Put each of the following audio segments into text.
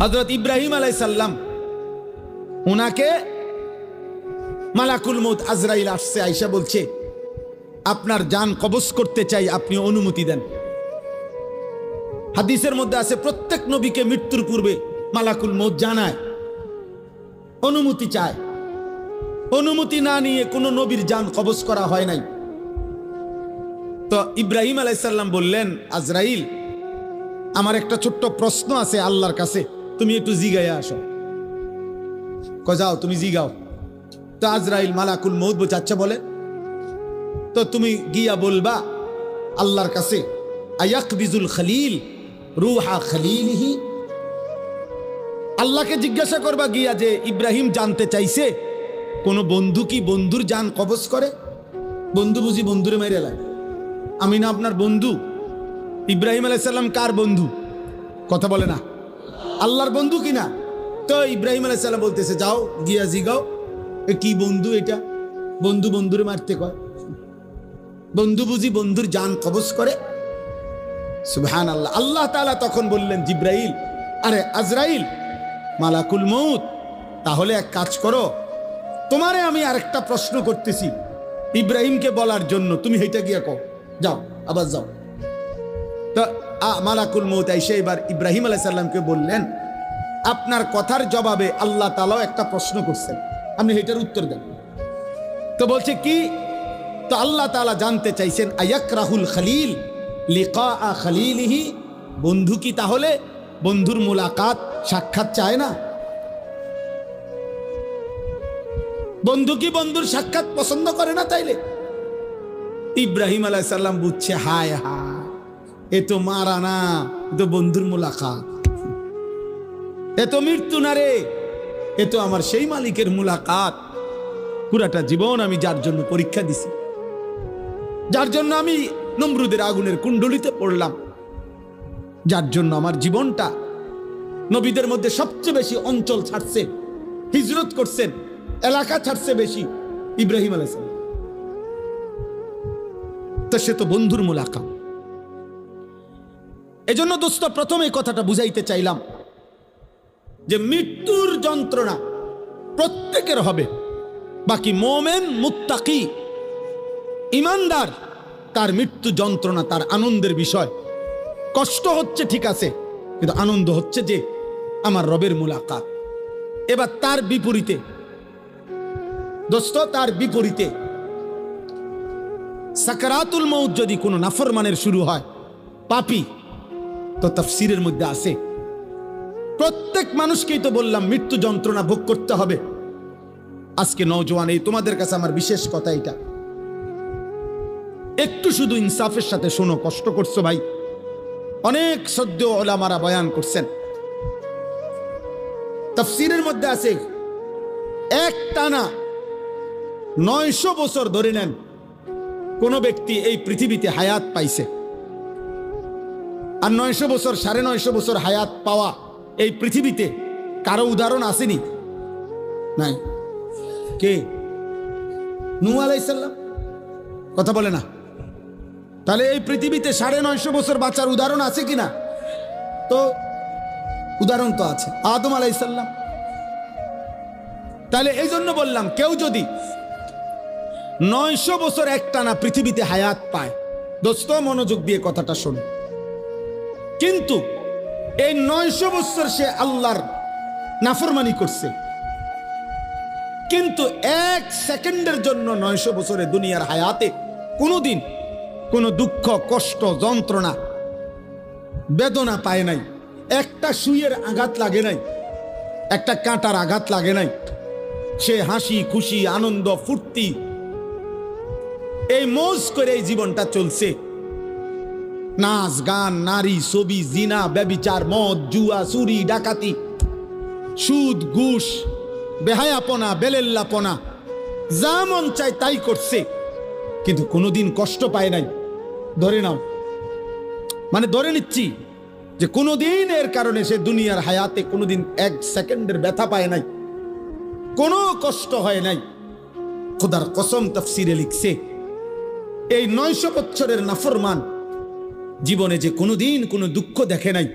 হযরত ইব্রাহিম আলাইহিস সালাম উনাকে মালাকুল মউত আজরাইল আসছে, আয়েশা বলছে আপনার জান কবজ করতে চাই, আপনি অনুমতি দেন। হাদিসের মধ্যে আছে প্রত্যেক নবীকে মৃত্যুর পূর্বে মালাকুল মউত জানায়, অনুমতি চায়। অনুমতি না নিয়ে কোনো নবীর জান কবজ করা হয় নাই। তো ইব্রাহিম আলাইহিস সালাম বললেন, আজরাইল আমার একটা ছোট্ট প্রশ্ন আছে আল্লাহর কাছে, তুমি একটু জিগাইয়া আসো। যাও তুমি জিগাও। তো আজরাইল মালাকুল মউত বলছে আচ্ছা বলে। তো তুমি গিয়া বলবা আল্লাহর কাছে, আয়াকবিজুল খলিল রুহা খলিলিহি, আল্লাহকে জিজ্ঞাসা করবা গিয়া যে ইব্রাহিম জানতে চাইছে কোন বন্ধু কি বন্ধুর জান কবজ করে? বন্ধু বুঝি বন্ধুরে মেরে লাগে? আমি না আপনার বন্ধু? ইব্রাহিম আলাইহিস সালাম কার বন্ধু? কথা বলে না, আল্লাহর বন্ধু কিনা? তো ইব্রাহিম আলাইহিস সালাম বলতেছে যাও গিয়া জিগাও কি বন্ধু এটা, বন্ধু বন্ধুরে মারতে কয়? বন্ধু বুঝি বন্ধুর জান কবজ করে? সুবহানাল্লাহ। আল্লাহ তাআলা তখন বললেন জিব্রাইল, আরে আজরাইল মালাকুল মউত, তাহলে এক কাজ করো, তোমারে আমি আরেকটা প্রশ্ন করতেছি ইব্রাহিমকে বলার জন্য, তুমি হেইটা গিয়া কও, যাও আবার যাও। তো মালাকুল মউত এসে এবার ইব্রাহিম আলাইহিস সালামকে বললেন, আপনার কথার জবাবে আল্লাহ তাআলা একটা প্রশ্ন করছেন, আপনি হেইটার উত্তর দেন। তো বলছে কি? তো আল্লাহ তাআলা জানতে চাইছেন আয়াকরাহুল খলিল লিকা খলিলিহি, বন্ধু কি তাহলে বন্ধুর মুলাকাত সাক্ষাৎ চায় না? বন্ধু কি বন্ধুর সাক্ষাৎ পছন্দ করে না? তাইলে ইব্রাহিম আলাইহিস সালাম বুঝছে, হায় হায় এ তো মারা না, এ তো বন্ধুর মুলাকাত, এ তো মৃত্যু না রে, এ তো আমার সেই মালিকের মুলাকাত। পুরাটা জীবন আমি যার জন্য পরীক্ষা দিছি, যার জন্য আমি নমরুদের আগুনের কুণ্ডলিতে পড়লাম, যার জন্য আমার জীবনটা নবীদের মধ্যে সবচেয়ে বেশি অঞ্চল ছাড়ছে, হিজরত করছেন, এলাকা ছাড়ছে বেশি ইব্রাহিম আলাইহিস সালাম। তো সে তো বন্ধুর মুলাকাত। এজন্য দোস্ত প্রথমে এই কথাটা বুঝাইতে চাইলাম যে মৃত্যুর যন্ত্রণা প্রত্যেকের হবে, বাকি মোমেন মুত্তাকি ইমানদার তার মৃত্যু যন্ত্রণা তার আনন্দের বিষয়। কষ্ট হচ্ছে ঠিক আছে, কিন্তু আনন্দ হচ্ছে যে আমার রবের মুলাকাত। এবার তার বিপরীতে দোস্ত, তার বিপরীতে সাকরাতুল মউত যদি কোনো নাফরমানের শুরু হয়, পাপী, তো তাফসীরের মধ্যে আছে প্রত্যেক মানুষকেই তো বললাম মৃত্যু যন্ত্রণা ভোগ করতে হবে। আজকে নওজোয়ান, এই তোমাদের কাছে আমার বিশেষ কথা এটা, একটু শুধু ইনসাফের সাথে শোনো, কষ্ট করছো ভাই। অনেক সদ্য ওলামারা বয়ান করছেন, তাফসীরের মধ্যে আছে এক টানা 900 বছর ধরে নেন কোন ব্যক্তি এই পৃথিবীতে হায়াত পাইছে, আর 900 বছর 950 বছর হায়াত পাওয়া এই পৃথিবীতে কারো উদাহরণ আসেনি? নাই। কে? নূহ আলাইহিস সালাম। কথা বলে না? তাহলে এই পৃথিবীতে 950 বছর বাঁচার উদাহরণ আছে কিনা? তো উদাহরণ তো আছে, আদম আলাইহিস সালাম। তাহলে এই জন্য বললাম কেউ যদি 900 বছর একটানা পৃথিবীতে হায়াত পায়, দোস্ত মনোযোগ দিয়ে কথাটা শোনো, কিন্তু এই 900 বছর সে আল্লাহর নাফরমানি করছে, কিন্তু 1 সেকেন্ডের জন্য 900 বছরে দুনিয়ার হায়াতে কোনোদিন কোনো দুঃখ, কষ্ট, যন্ত্রণা, বেদনা পায় নাই, একটা সুইয়ের আঘাত লাগে নাই, একটা কাঁটার আঘাত লাগে নাই, সে হাসি খুশি আনন্দ ফুর্তি এই মৌজ করে এই জীবনটা চলছে। নাচ গান, নারী, ছবি, জিনা, ব্যভিচার, মদ, জুয়া, চুরি, ডাকাতি, সুদ, ঘুষ, বেহায়াপনা, বেলেল্লাপনা, যা মন চায় তাই করছে, কিন্তু কোনোদিন কষ্ট পায় নাই। ধরে নাও, মানে ধরে নিচ্ছি যে কোনোদিন এর কারণে সে দুনিয়ার হায়াতে কোনোদিন 1 সেকেন্ডের ব্যথা পায় নাই, কোনো কষ্ট হয় নাই। খোদার কসম তাফসীরে লিখছে এই 900 বছরের নাফরমান জীবনে যে কোনোদিন কোনো দুঃখ দেখে নাই,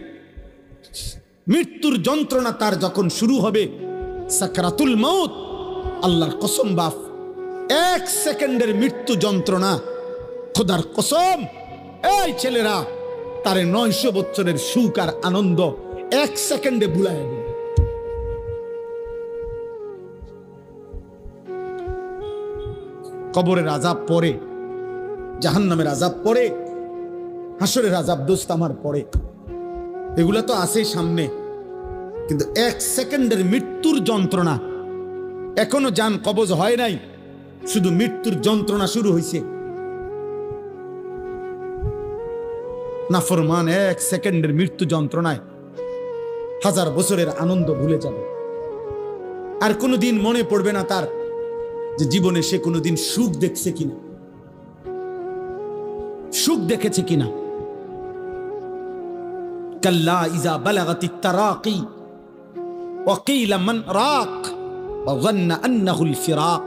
মৃত্যুর যন্ত্রণা তার যখন শুরু হবে, সাকরাতুল মউত, আল্লাহর কসম বাপ, 1 সেকেন্ডের মৃত্যু যন্ত্রণা, খোদার কসম, এই ছেলেরা তারে 900 বছরের সুখ আর আনন্দ 1 সেকেন্ডে ভুলায় দেবে। কবরের আযাব পরে, জাহান্নামের আযাব পরে, হাসরের আযাব দোস্ত আমার পরে, এগুলা তো আছে সামনে, কিন্তু 1 সেকেন্ডের মৃত্যুর যন্ত্রণা, এখনো জান কবজ হয় নাই, শুধু মৃত্যুর যন্ত্রণা শুরু হয়েছে। নাফরমান 1 সেকেন্ডের মৃত্যু যন্ত্রণায় 1000 বছরের আনন্দ ভুলে যাবে। আর কোনোদিন মনে পড়বে না তার যে জীবনে সে কোনোদিন সুখ দেখছে কিনা, সুখ দেখেছে কিনা। কাল্লা ইযা বালাগাতিত তারাকি ওয়া কিলা মান রাক ওয়া যান্না আন্নাহুল ফিরাক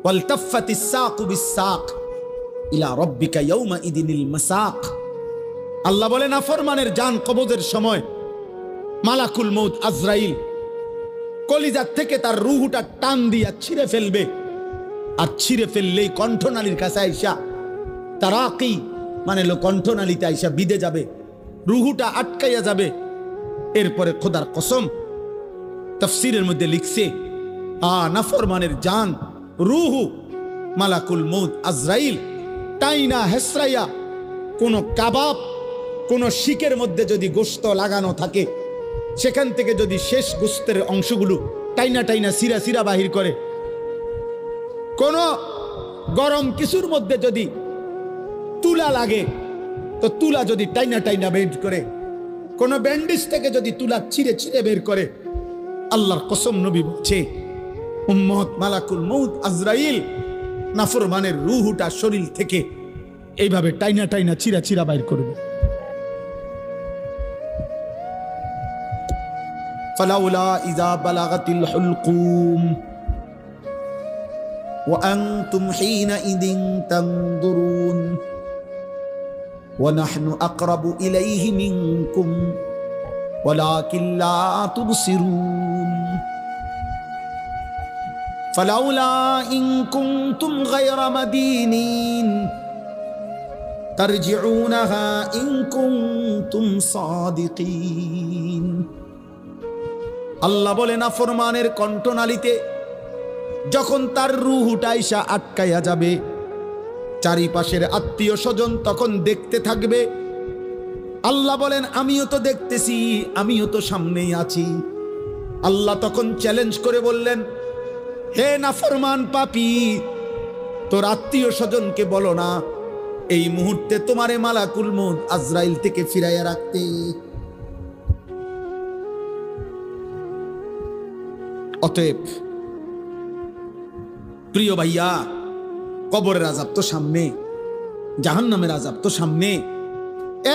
ওয়ালতাফাতিস সাকু বিস-সাক ইলা রাব্বিকা ইয়াওমা ইদিনিল মাসাক। আল্লাহ বলেন, নাফরমানের জান কবজের সময় মালাকুল মউত আজরাইল কলিজার থেকে তার রূহটা টান দিয়া ছিঁড়ে ফেলবে, আর ছিঁড়ে ফেললেই কণ্ঠনালীর কাছে আইসা, তারাকি মানে কণ্ঠনালীতে আইসা বিদে যাবে, রূহটা আটকাইয়া যাবে। এরপরে খোদার কসম তাফসীরের মধ্যে লিখছে, নাফরমানের জান রূহ মালাকুল মউত আজরাইল টাইনা হেসরাইয়া, কোন কাবাব, কোন শিকের মধ্যে যদি গোশত লাগানো থাকে, সেখান থেকে যদি শেষ গোশতের অংশগুলো টাইনা টাইনা সিরা সিরা বাহির করে, কোন গরম কিছুর মধ্যে যদি তুলা লাগে তো তুলা যদি টাইনা টাইনা বের করে, কোন ব্যান্ডেজ থেকে যদি তুলা ছিঁড়ে ছিঁড়ে বের করে, আল্লাহর কসম নবী বলছে, উম্মত মালাকুল মউত আজরাইল নাফরমানের রূহটা শরীর থেকে এইভাবে টাইনা টাইনা চিরা চিরা বাইর করবে। ফালাউলা ইযা বালাগাতিল হুলকুম ওয়া আনতুম হিনাইযিন তানদুরুন ওয়া নাহনু আকরাবু ইলাইহি মিনকুম ওয়ালাকিন লা তুবসিরুন। ফালাউলা ইন কুনতুম গায়রা মাদিনিন তারজিউনাহা ইন কুনতুম সাদিকিন। আল্লাহ বলে, নাফরমানের কণ্ঠনালীতে যখন তার রূহটা আইসা আটকাইয়া যাবে, চারিপাশের আত্মীয় স্বজন তখন দেখতে থাকবে। আল্লাহ বলেন, আমিও তো দেখতেছি, আমিও তো সামনেই আছি। আল্লাহ তখন চ্যালেঞ্জ করে বললেন, হে নাফরমান পাপী, তোর আত্মীয় স্বজনকে বলো না এই মুহূর্তে তোমারে মালাকুল মউত আজরাইল থেকে ফিরাইয়া রাখতে। অতএব প্রিয় ভাইয়া, কবরের আযাব তো সামনে, জাহান্নামের আযাব তো সামনে,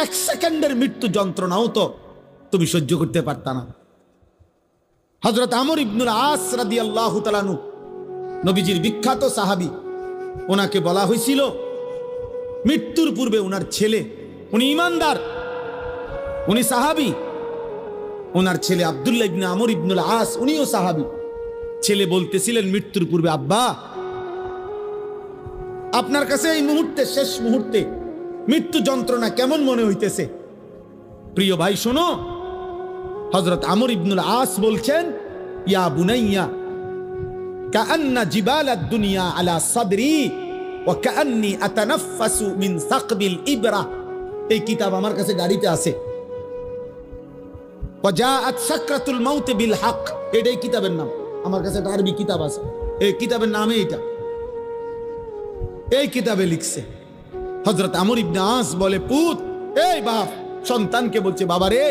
1 সেকেন্ডের মৃত্যু যন্ত্রণাও তো তুমি সহ্য করতে পারতা না। হযরত আমর ইবনুল আস রাদিয়াল্লাহু তাআলা আনহু, নবীজির বিখ্যাত সাহাবী, ওনাকে বলা হয়েছিল মৃত্যুর পূর্বে ওনার ছেলে, উনি ইমানদার, উনি সাহাবী, ওনার ছেলে আব্দুল্লাহ ইবনে আমর ইবনুল আস, উনিও সাহাবী। ছেলে বলতেছিলেন মৃত্যুর পূর্বে, আব্বা আপনার কাছে এই মুহূর্তে, শেষ মুহূর্তে মৃত্যু যন্ত্রণা কেমন মনে হইতেছে? প্রিয় ভাই শোনো, হযরত আমর ইবনুল আস বলছেন, ইয়া বুনাইয়া কাআন্না জিবালাদ দুনিয়া আলা সাদরি ওয়া কাআন্নি আতানাফাসু মিন সাকবিল ইবরা। এই কিতাব আমার কাছে গাড়িতে আছে। ওয়াজাআত সাকরাতুল মাউত বিল হক, এটাই কিতাবের নাম। আমার কাছে একটা আরবি কিতাব আছে, এই কিতাবের নামে এটা, এই কিতাবে লিখছে। হযরত আমর ইবনে আস বলে, পুত, এই বাপ সন্তানকে বলছে, বাবা রে,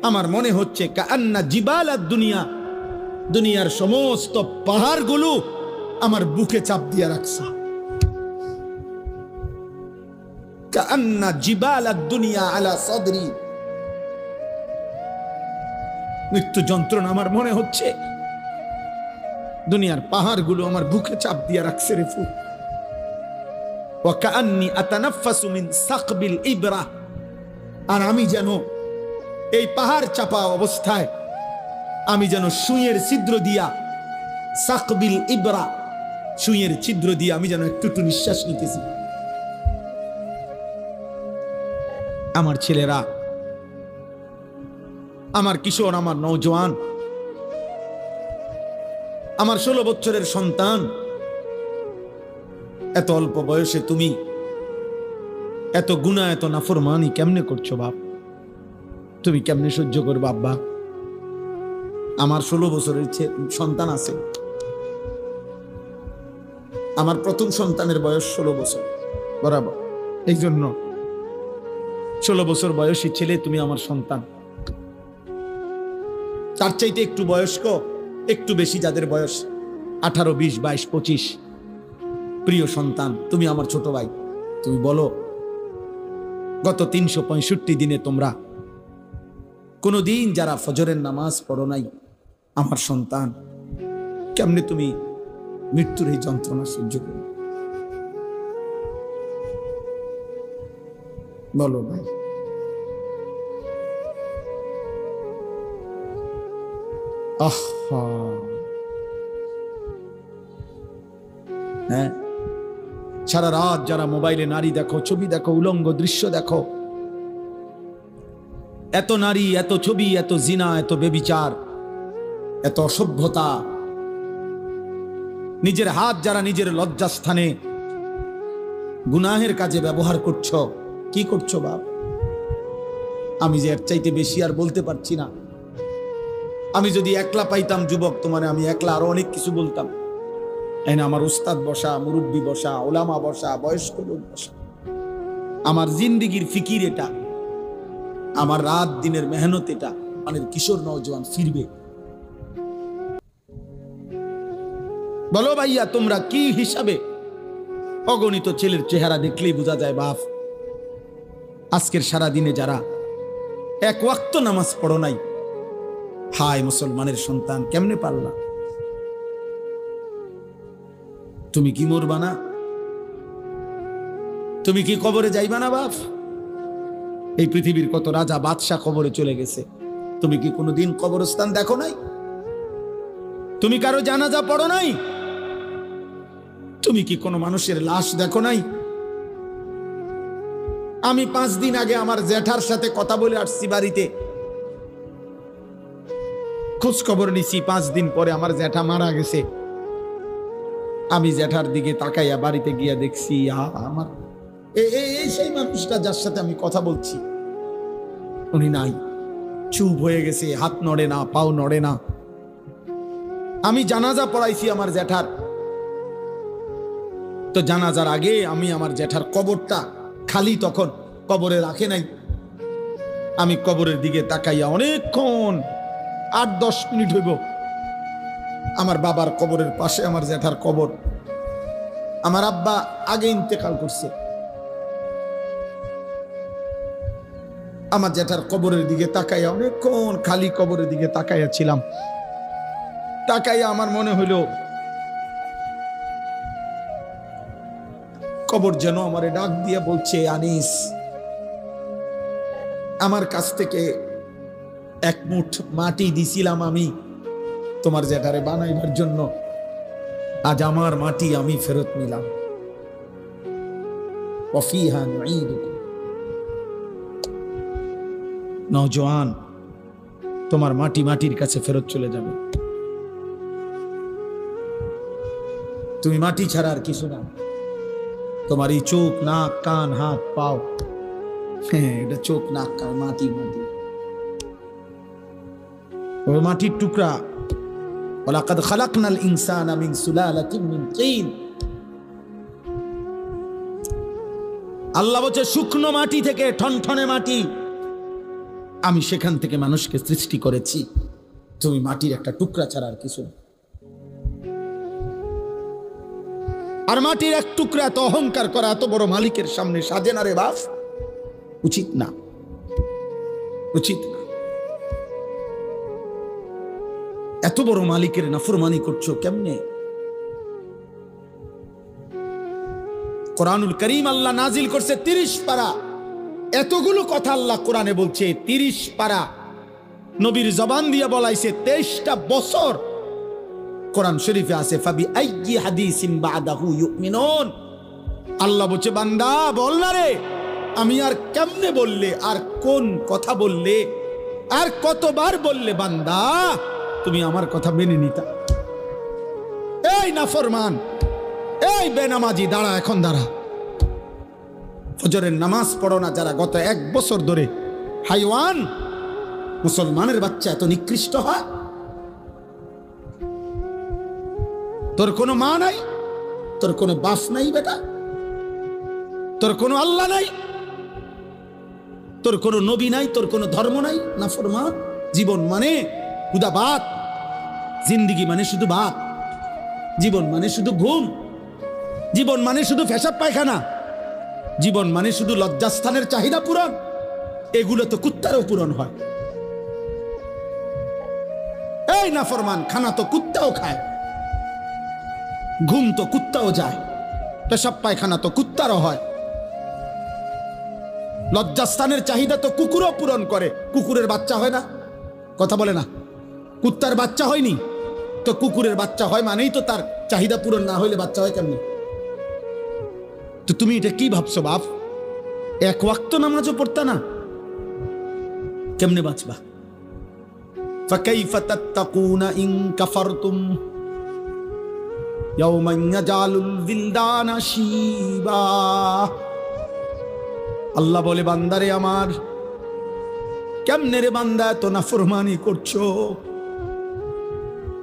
আমার মনে হচ্ছে কাআন্না জিবালাদ দুনিয়া, দুনিয়ার সমস্ত পাহাড়গুলো আমার বুকে চাপ দিয়ে রাখছে। কাআন্না জিবালাদ দুনিয়া আলা সাদরি, মৃত্যু যন্ত্রণা আমার মনে হচ্ছে দুনিয়ার পাহাড়গুলো আমার বুকে চাপ দিয়ে রাখছে রে ফুট। ওয়া কাআন্নি আতানাফাসু মিন সাকবিল ইবরা, আর আমি যেন এই পাহাড় চাপা অবস্থায় আমি যেন সুইয়ের ছিদ্র দিয়া, সাকবিল ইবরা, সুইয়ের ছিদ্র দিয়ে আমি যেন একটু একটু নিঃশ্বাস নিতেছি। আমার ছেলেরা, আমার কিশোর, আমার নওজোয়ান, আমার 16 বছরের সন্তান, এত অল্প বয়সে তুমি এত গুনাহ, এত নাফরমানি কেমনে করছো বাপ? তুমি কেমনে সহ্য করবে আব্বা? আমার 16 বছরের সন্তান আছে। আমার প্রথম সন্তানের বয়স 16 বছর বরাবর। এই জন্য 16 বছর বয়সী ছেলে তুমি আমার সন্তান। তার চাইতে একটু বয়স্ক, একটু বেশি যাদের বয়স 18, 20, 22, 25, প্রিয় সন্তান, তুমি আমার ছোট ভাই। তুমি বলো, গত 365 দিনে তোমরা কোনদিন যারা ফজরের নামাজ পড়ো নাই, আমার সন্তান, কেমনে তুমি মৃত্যুর এই যন্ত্রণা সহ্য করো? বলো ভাই। হ্যাঁ, সারা রাত যারা মোবাইলে নারী দেখো, ছবি দেখো, উলঙ্গ দৃশ্য দেখো, এত নারী, এত ছবি, এত জিনা, এত বেবিচার, এত অসভ্যতা, নিজের হাত যারা নিজের লজ্জাস্থানে গুনাহের কাজে ব্যবহার করছো, কি করছো বাপ? আমি যে এর চাইতে বেশি আর বলতে পারছি না। আমি যদি একলা পাইতাম যুবক তোমারে, আমি একলা আরো অনেক কিছু বলতাম। আমার উস্তাদ বসা, মুরব্বী বসা, ওলামা বসা, বয়স্ক লোক বসা। আমার জিন্দিগির ফিকির এটা, আমার রাত দিনের মেহনত এটা। মানে কিশোর নওজোয়ান ফিরবে। বলো ভাইয়া, তোমরা কি হিসাবে? অগণিত ছেলের চেহারা দেখলেই বোঝা যায় বাপ, আজকের সারা দিনে যারা এক ওয়াক্ত নামাজ পড়ো নাই, হায় মুসলমানের সন্তান, কেমনে পারলা? তুমি কি মরবা না? তুমি কি কবরে যাইবা না বাপ? এই পৃথিবীর কত রাজা বাদশাহ কবরে চলে গেছে, তুমি কি কোনোদিন কবরস্থান দেখো নাই? তুমি কারো জানাজা পড়ো নাই? তুমি কি কোনো মানুষের লাশ দেখো নাই? আমি 5 দিন আগে আমার জ্যাঠার সাথে কথা বলে আসছি বাড়িতে, খোঁজ খবর নিছি। 5 দিন পরে আমার জ্যাঠা মারা গেছে। আমি জ্যাঠার দিকে তাকাইয়া বাড়িতে গিয়া দেখছি আমার এই সেই মানুষটা যার সাথে আমি কথা বলছি, উনি নাই, চুপ হয়ে গেছে, হাত নড়ে না, পাও নড়ে না। আমি জানাজা পড়াইছি আমার জ্যাঠার, তো জানাজার আগে আমি আমার জ্যাঠার কবরটা খালি, তখন কবরে রাখে নাই। আমি কবরের দিকে তাকাইয়া অনেকক্ষণ, 8-10 মিনিট হইব, আমার বাবার কবরের পাশে আমার জ্যাঠার কবর। আমার আব্বা আগে ইন্তেকাল করছে। আমার জ্যাঠার কবরের দিকে তাকাইয়া অনেকক্ষণ খালি কবরের দিকে তাকাইয়া ছিলাম। তাকাইয়া আমার মনে হইল কবর যেন আমারে ডাক দিয়ে বলছে, আনিস, আমার কাছ থেকে 1 মুঠ মাটি দিছিলাম আমি তোমার জ্যাঠারে বানাইবার জন্য, আজ আমার মাটি আমি ফেরত নিলাম। নওজোয়ান, তোমার মাটি মাটির কাছে ফেরত চলে যাবে। তুমি মাটি ছাড়া আর কিছু না। তোমার এই চোখ, নাক, কান, হাত, পাও, হ্যাঁ, এটা চোখ, নাক, কান, মাটি, মাটি, ওই মাটির টুকরা। ওয়ালাকাদ খালাকনাল ইনসানা মিন সুলালাতিন মিন তিন। আল্লাহ বলছে, শুকনো মাটি থেকে, ঠনঠনে মাটি, আমি সেখান থেকে মানুষকে সৃষ্টি করেছি। তুমি মাটির একটা টুকরা ছাড়া আর কিছু না। আর মাটির এক টুকরা এত অহংকার করা এত বড় মালিকের সামনে সাজে না রে বাপ, উচিত না, উচিত না। এত বড় মালিকের নাফরমানি করছো কেমনে? কোরআনুল করিম আল্লাহ নাজিল করছে 30 পারা। এতগুলো কথা আল্লাহ কোরআনে বলছে, 30 পারা নবীর জবান দিয়া বলাইছে 23টা বছর। কোরআন শরীফে আছে ফাবি আইয়ি হাদিসিন বাদাহু ইউমিনুন। আল্লাহ বলছে বান্দা বল না রে, আমি আর কেমনে বললে, আর কোন কথা বললে, আর কতবার বললে বান্দা তুমি আমার কথা মেনে নিতা। এই নাফরমান, এই বেনামাজি, দাঁড়া, এখন দাঁড়া। ফজরের নামাজ পড়ো না যারা, গত 1 বছর ধরে হাইওয়ান মুসলমানের বাচ্চা এত নিকৃষ্ট হয়। তোর কোনো মা নাই, তোর কোনো বাপ নাই বেটা, তোর কোনো আল্লাহ নাই, তোর কোনো নবী নাই, তোর কোনো ধর্ম নাই। নাফরমান। জীবন মানে হুদা ভাত, জিন্দিগি মানে শুধু ভাত, জীবন মানে শুধু ঘুম, জীবন মানে শুধু পেশাব পায়খানা, জীবন মানে শুধু লজ্জাস্থানের চাহিদা পূরণ। এগুলো তো কুত্তারও পূরণ হয়। এই নাফরমান, খানা তো কুত্তাও খায়, ঘুম তো কুত্তাও যায়, পেশাব পায়খানা তো কুত্তারও হয়, লজ্জাস্থানের চাহিদা তো কুকুরও পূরণ করে। কুকুরের বাচ্চা হয় না? কথা বলে না। কুত্তার বাচ্চা হয়নি তো কুকুরের বাচ্চা হয়, মানেই তো তার চাহিদা পূরণ না হইলে বাচ্চা হয় কেমনে? তো তুমি এটা কি ভাবছো বাপ? 1 ওয়াক্ত নামাজও পড়তা না, কেমনে বাঁচবা? ফাকাইফা তাত্তাকুনা ইন কাফারতুম ইয়াওমান ইয়াজালুল বিলদানা শিবা। আল্লাহ বলে বান্দারে আমার, কেমনে রে বান্দা এত নাফরমানি করছো?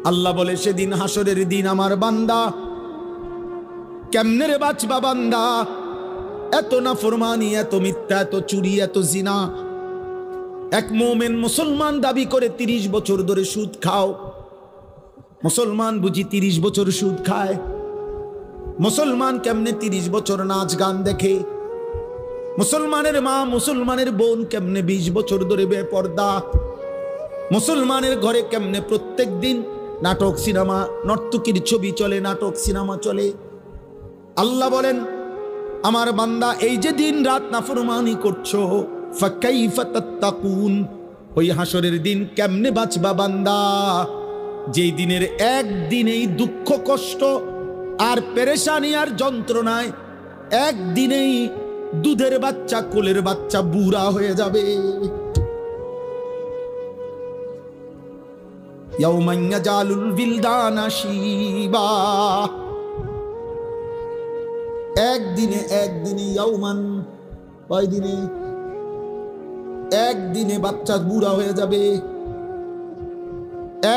আল্লাহ বলে সেদিন হাসরের দিন আমার বান্দা কেমনে রে বাঁচবা বান্দা? এত নাফরমানি, এত মিথ্যা, এত চুরি, এত জিনা। এক মোমেন মুসলমান দাবি করে 30 বছর ধরে সুদ খাও। মুসলমান বুঝি 30 বছর সুদ খায়? মুসলমান কেমনে 30 বছর নাচ গান দেখে? মুসলমানের মা, মুসলমানের বোন কেমনে 20 বছর ধরে বেপর্দা? মুসলমানের ঘরে কেমনে প্রত্যেক দিন নাটক, সিনেমা, নর্তকীর ছবি চলে, নাটক সিনেমা চলে। আল্লাহ বলেন আমার বান্দা এই যে দিন রাত নাফরমানি করছো, ফাকাইফা তাত্তাকুন, ওই হাসরের দিন কেমনে বাঁচবা বান্দা? যেই দিনের একদিনেই দুঃখ কষ্ট আর পেরেশানি আর যন্ত্রণায় একদিনেই দুধের বাচ্চা, কোলের বাচ্চা বুড়া হয়ে যাবে। ইয়াউমান ইয়াজালুল বিলদানা শিবা। একদিনে ইয়াউমান, কয়দিনে? একদিনে বাচ্চা বুড়া হয়ে যাবে,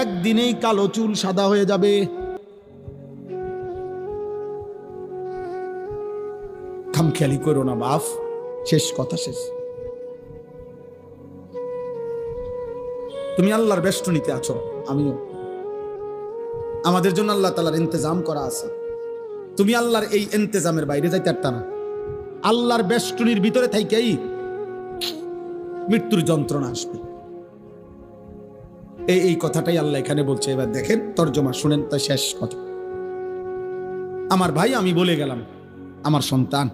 একদিনেই কালো চুল সাদা হয়ে যাবে। খামখেয়ালি করো না বাপ, শেষ কথা শেষ। তুমি আল্লাহর বেষ্টনীতে আছো, আমিও। আমাদের জন্য আল্লাহ তাআলার ইন্তজাম করা আছে। তুমি আল্লাহর এই ইন্তজামের বাইরে যাইতে পারতা না। আল্লাহর বেষ্টনীর ভিতরে থাইকেই মৃত্যুর যন্ত্রণা আসবে। এই কথাটাই আল্লাহ এখানে বলছে। এবার দেখেন তর্জমা শুনেন, তো শেষ কথা। আমার ভাই, আমি বলে গেলাম, আমার সন্তান,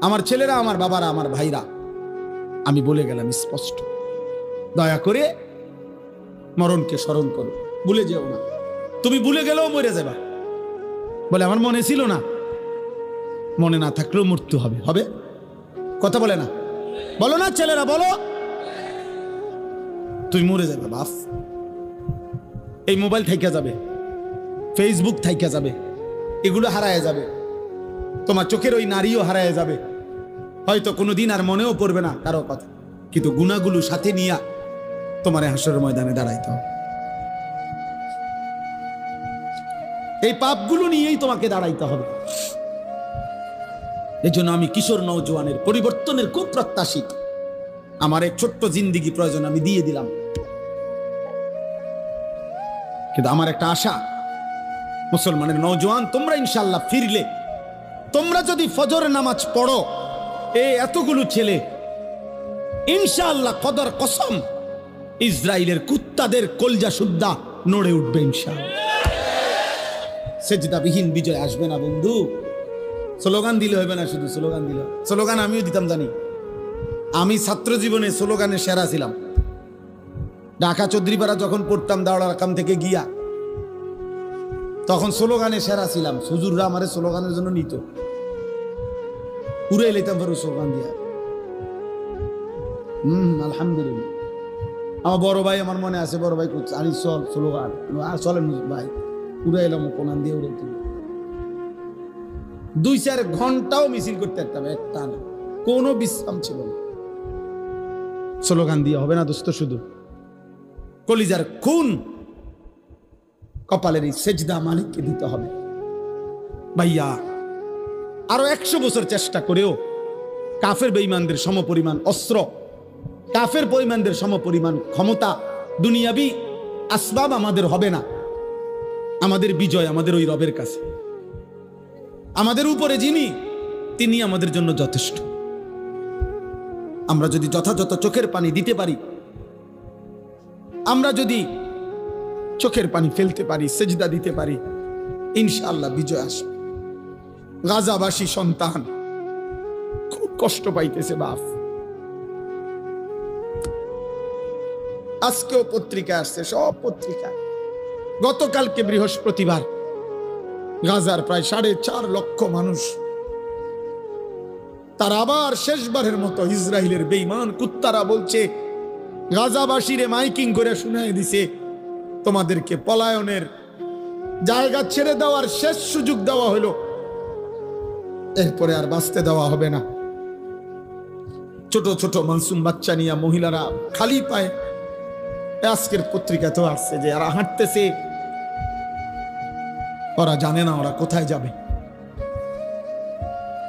আমার ছেলেরা, আমার বাবারা, আমার ভাইরা, আমি বলে গেলাম স্পষ্ট, দয়া করে মরণকে স্মরণ করো, ভুলে যেও না। তুমি ভুলে গেলেও মরে যাবা। বলে আমার মনে ছিল না, মনে না থাকলেও মৃত্যু হবে, হবে। কথা বলে না, বলো না ছেলেরা, বলো। তুই মরে যাবে বাপ। এই মোবাইল থাইকা যাবে, ফেসবুক থাইকা যাবে, এগুলো হারায় যাবে। তোমার চোখের ওই নারীও হারায় যাবে, হয়তো কোনোদিন আর মনেও পড়বে না কারো কথা। কিন্তু গুনাহগুলো সাথে নিয়ে তোমার হাসরের ময়দানে দাঁড়াইতে হবে। এই পাপগুলো নিয়েই তোমাকে দাঁড়াইতে হবে। এই জন্য আমি কিশোর নওজোয়ানের পরিবর্তনের খুব প্রত্যাশী। আমার এক ছোট্ট জিন্দিগি প্রয়োজন, আমি দিয়ে দিলাম। কিন্তু আমার একটা আশা, মুসলমানের নওজোয়ান তোমরা ইনশাআল্লাহ ফিরলে, তোমরা যদি ফজরের নামাজ পড়ো, এতগুলো ছেলে ইনশাআল্লাহ কদর কসম ইসরায়েলের কুত্তাদের কলজা সুদ্ধা নড়ে উঠবে ইনশাআল্লাহ। সেজদাবিহীন বিজয় আসবে না বন্ধু। স্লোগান দিলে হবে না, শুধু স্লোগান দিলে। স্লোগান আমিও দিতাম, জানি। আমি ছাত্র জীবনে স্লোগানে সেরা ছিলাম। ঢাকা চৌধুরীপাড়া যখন পড়তাম দাওড়া রাকাম থেকে গিয়া, তখন স্লোগানে সেরা ছিলাম। হুজুররা আমারে স্লোগানের জন্য নিত, পুরে লেতাম পারো স্লোগান দিয়া। আলহামদুলিল্লাহ। আমার বড় ভাই, আমার মনে আছে, বড় ভাই আনি চল স্লোগান, আর চলেন ভাই, পুরে এলাম কোনান দিয়ে উড়ে। 2-4 ঘন্টাও মিছিল করতে পারতাম, একটা না, কোনো বিশ্রাম ছিল না। স্লোগান দিয়ে হবে না দোস্ত, শুধু কলিজার খুন, কপালের এই সেজদা মালিককে দিতে হবে। ভাইয়া আরো 100 বছর চেষ্টা করেও কাফের বেঈমানদের সমপরিমাণ অস্ত্র, কাফের বেঈমানদের সমপরিমাণ ক্ষমতা, দুনিয়াবি আসবাব আমাদের হবে না। আমাদের বিজয় আমাদের ওই রবের কাছে। আমাদের উপরে যিনি, তিনি আমাদের জন্য যথেষ্ট। আমরা যদি যথাযথ চোখের পানি দিতে পারি, আমরা যদি চোখের পানি ফেলতে পারি, সেজদা দিতে পারি, ইনশাআল্লাহ বিজয় আসবে। গাজাবাসী সন্তান খুব কষ্ট পাইতেছে বাপ। আজকেও পত্রিকা আসছে, সব পত্রিকা। গতকালকে বৃহস্পতিবার গাজার প্রায় 4.5 লক্ষ মানুষ, তারা আবার শেষবারের মতো ইসরায়েলের বেঈমান কুত্তারা বলছে, গাজাবাসীরে মাইকিং করে শুনাই দিছে, তোমাদেরকে পলায়নের জায়গা ছেড়ে দেওয়ার শেষ সুযোগ দেওয়া হলো, এরপরে আর বাঁচতে দেওয়া হবে না। ছোট ছোট মাসুম বাচ্চা নিয়ে মহিলারা খালি পায়ে, আজকের পত্রিকাতেও আসছে যে এরা হাঁটতেছে, ওরা জানে না ওরা কোথায় যাবে,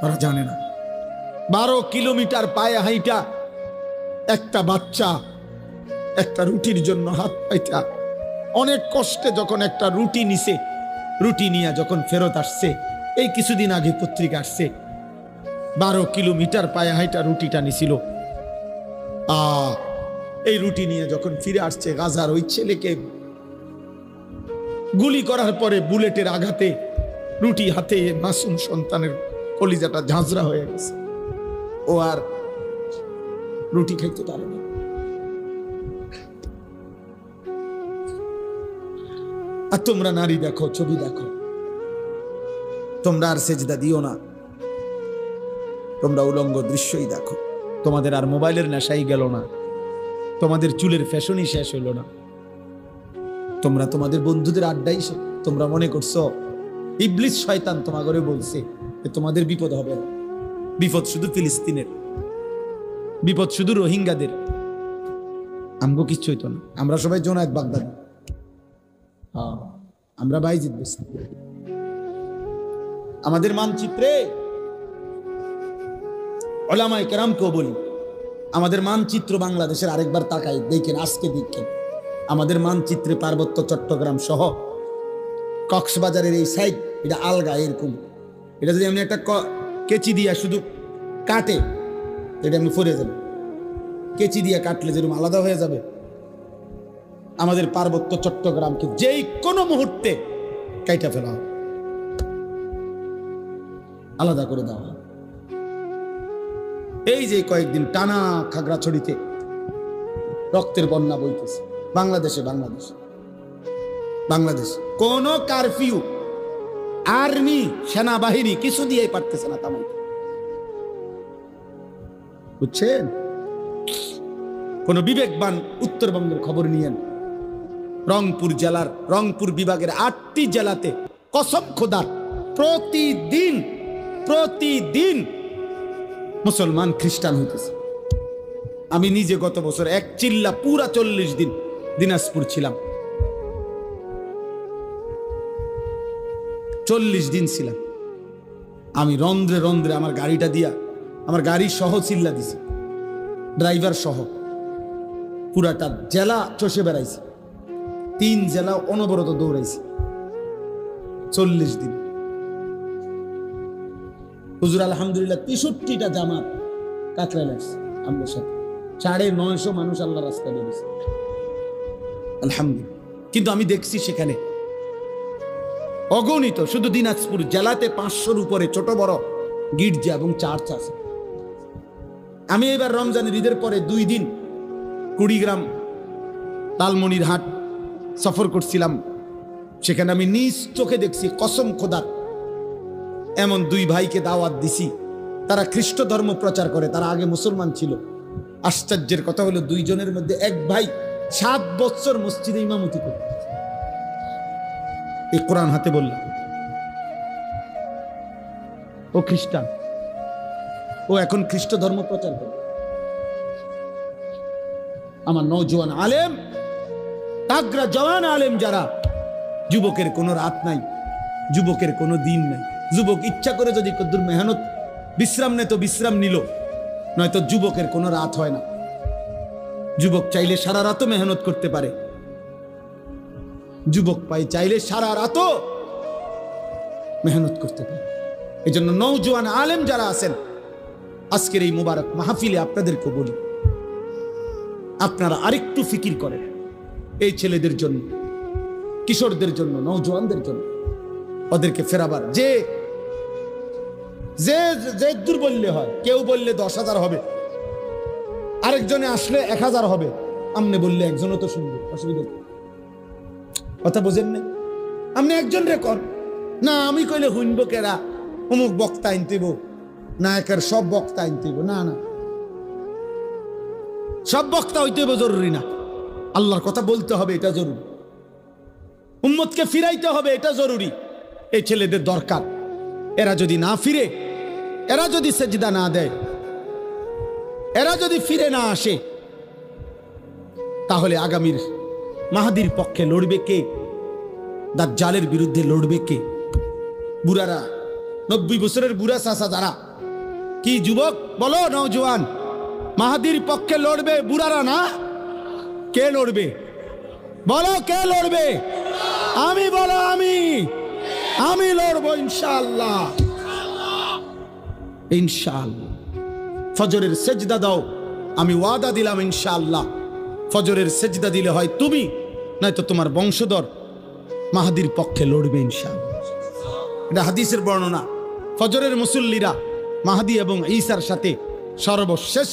ওরা জানে না। 12 কিলোমিটার পায়ে হাইটা একটা বাচ্চা একটা রুটির জন্য হাত পাইটা অনেক কষ্টে যখন একটা রুটি নিছে, রুটি নিয়ে যখন ফেরত আসছে, এই কিছুদিন আগে পত্রিকা আসছে, 12 কিলোমিটার পায়ে হাইটা রুটিটা নিছিল। এই রুটি নিয়ে যখন ফিরে আসছে, গাজার ওই ছেলেকে গুলি করার পরে বুলেটের আঘাতে রুটি হাতে মাসুম সন্তানের কলিজাটা ঝাঁঝরা হয়ে গেছে, ও আর রুটি খাইতে পারে না। আর তোমরা নারী দেখো, ছবি দেখো, তোমরা আর সেজদা দিও না, তোমরা উলঙ্গ দৃশ্যই দেখো। তোমাদের আর মোবাইলের নেশাই গেল না, তোমাদের চুলের ফ্যাশনই শেষ হইল না, তোমরা তোমাদের বন্ধুদের আড্ডাই, তোমরা মনে করছো ইবলিস শয়তান তোমাগরে বলছে তোমাদের বিপদ হবে না। বিপদ শুধু ফিলিস্তিনের, বিপদ শুধু রোহিঙ্গাদের, আমগো কিচ্ছু হইতো না। আমরা সবাই জোনায়েত বাগদাদি, আমরা বাইজিদ বুঝতে। আমাদের মানচিত্রে ওলামায়ে কেরামকেও বলি, আমাদের মানচিত্র বাংলাদেশের আরেকবার তাকাই দেখেন, আজকে দেখেন আমাদের মানচিত্রে পার্বত্য চট্টগ্রাম সহ কক্সবাজারের এই সাইড, এটা আলগা এরকম। এটা যদি আমি একটা কেচি দিয়া শুধু কাটে, এটা আমি ফরে যাবে, কেচি দিয়া কাটলে যেরকম আলাদা হয়ে যাবে, আমাদের পার্বত্য চট্টগ্রামকে যেই কোনো মুহূর্তে কাইটা ফেলা হবে, আলাদা করে দেওয়া হবে। এই যে কয়েকদিন টানা খাগড়াছড়িতে রক্তের বন্যা বইতেছে, বাংলাদেশে কোন কারফিউ, আর্মি, সেনাবাহিনী কিছু দিয়ে পারতেছে না থামাইতে, বুঝছেন? কোন বিবেকবান উত্তরবঙ্গের খবর নিয়েন, রংপুর জেলার, রংপুর বিভাগের 8টি জেলাতে কসম খোদার প্রতিদিন মুসলমান খ্রিস্টান হইতেছে। আমি নিজে গত বছর এক চিল্লা পুরা 40 দিন দিনাজপুর ছিলাম, 40 দিন ছিলাম। আমি রন্ধ্রে রন্ধ্রে আমার গাড়িটা দিয়া, আমার গাড়ি সহ চিল্লা দিছি, ড্রাইভার সহ পুরাটা জেলা চষে বেড়াইছি, 3 জেলা অনবরত দৌড়াইছি 40 দিন। হুজুর আলহামদুলিল্লাহ 63টা জামাত কাকরাইল আসছে আমাদের সাথে, 950 মানুষ আল্লাহ রাস্তায় বেরিয়েছে আলহামদুলিল্লাহ। কিন্তু আমি দেখছি সেখানে অগণিত, শুধু দিনাজপুর জেলাতে 500-র উপরে ছোট বড় গির্জা এবং চার্চ আছে। আমি এবার রমজানের ঈদের পরে 2 দিন কুড়িগ্রাম লালমনিরহাট সফর করছিলাম, সেখানে আমি নিজ চোখে দেখছি, কসম খোদার, এমন দুই ভাইকে দাওয়াত দিছি, তারা খ্রিস্ট ধর্ম প্রচার করে, তারা আগে মুসলমান ছিল। আশ্চর্যের কথা হলো দুইজনের মধ্যে এক ভাই 7 বছর মসজিদে ইমামতি করে, এই কোরআন হাতে বললাম, ও খ্রিস্টান, ও এখন খ্রিস্ট ধর্ম প্রচার করে। আমার নওজোয়ান আলেম, তাগড়া জওয়ান আলেম যারা, যুবকের কোনো রাত নাই, যুবকের কোনো দিন নাই। যুবক ইচ্ছা করে যদি কদ্দুর মেহনত বিশ্রাম নেয় তো বিশ্রাম নিল, নয়তো যুবকের কোনো রাত হয় না। যুবক চাইলে সারা রাতও মেহনত করতে পারে, যুবক চাইলে সারা রাতও মেহনত করতে পারে। এই জন্য নওজোয়ান আলেম যারা আছেন, আজকের এই মুবারক মাহফিলে আপনাদেরকে বলি, আপনারা আরেকটু ফিকির করেন এই ছেলেদের জন্য, কিশোরদের জন্য, নওজোয়ানদের জন্য, ওদেরকে ফেরাবার। যে যে যে দূর বললে হয়, কেউ বললে 10,000 হবে, আরেকজনে আসলে 1000 হবে, আমনে বললে একজনও তো শুনবে, অসুবিধা কথা বোঝেন না? আপনি একজন রেকর্ড না, আমি কইলে শুনব কেরা, অমুক বক্তা আনতেব না, একের সব বক্তা আনতেব না, না সব বক্তা হইতে জরুরি না, আল্লাহর কথা বলতে হবে, এটা জরুরি। উম্মতকে ফিরাইতে হবে, এটা জরুরি। এই ছেলেদের দরকার, এরা যদি না ফিরে, এরা যদি সেজদা না দেয়, এরা যদি ফিরে না আসে, তাহলে আগামীর মাহাদির পক্ষে লড়বে কে? দাজ্জালের বিরুদ্ধে লড়বে কে? বুড়ারা, 90 বছরের বুড়া চাচা যারা, কি যুবক বলো, নওজোয়ান, মাহাদির পক্ষে লড়বে বুড়ারা না? কে লড়বে বলো, কে লড়বে? আমি বলো, আমি লড়বো ইনশাআল্লাহ, ইনশাআল্লাহ। ফজরের সেজদা দাও, আমি ওয়াদা দিলাম ইনশাআল্লাহ, ফজরের সেজদা দিলে হয় তুমি, নয়তো তোমার বংশধর মাহাদির পক্ষে লড়বে ইনশাআল্লাহ। এটা হাদিসের বর্ণনা। ফজরের মুসল্লিরা মাহাদি এবং ঈসার সাথে সর্বশেষ